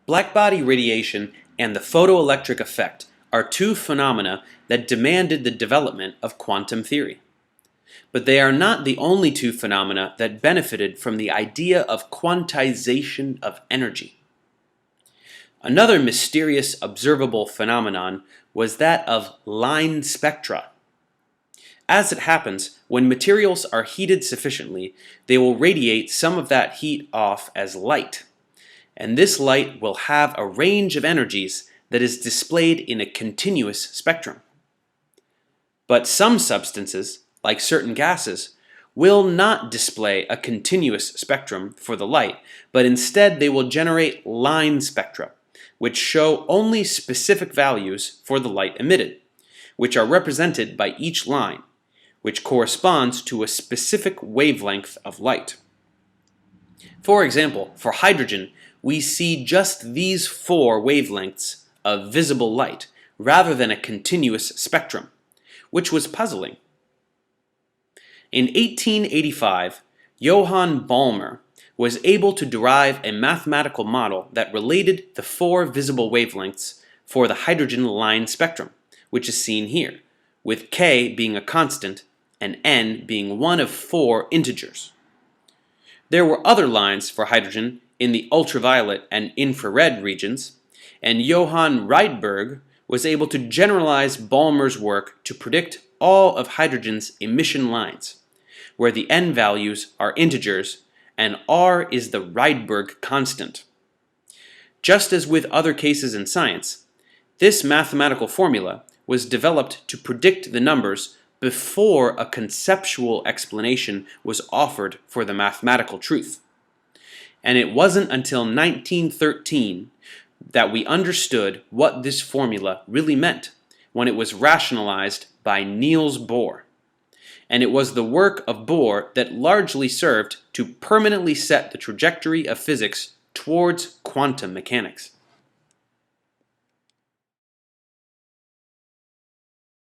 Blackbody radiation and the photoelectric effect are two phenomena that demanded the development of quantum theory. But they are not the only two phenomena that benefited from the idea of quantization of energy. Another mysterious observable phenomenon was that of line spectra. As it happens, when materials are heated sufficiently, they will radiate some of that heat off as light. And this light will have a range of energies that is displayed in a continuous spectrum. But some substances, like certain gases, will not display a continuous spectrum for the light, but instead they will generate line spectra, which show only specific values for the light emitted, which are represented by each line, which corresponds to a specific wavelength of light. For example, for hydrogen, we see just these four wavelengths of visible light rather than a continuous spectrum, which was puzzling. In 1885, Johann Balmer was able to derive a mathematical model that related the four visible wavelengths for the hydrogen line spectrum, which is seen here, with K being a constant and N being one of four integers. There were other lines for hydrogen in the ultraviolet and infrared regions, and Johann Rydberg was able to generalize Balmer's work to predict all of hydrogen's emission lines, where the N values are integers and R is the Rydberg constant. Just as with other cases in science, this mathematical formula was developed to predict the numbers before a conceptual explanation was offered for the mathematical truth. And it wasn't until 1913 that we understood what this formula really meant when it was rationalized by Niels Bohr. And it was the work of Bohr that largely served to permanently set the trajectory of physics towards quantum mechanics.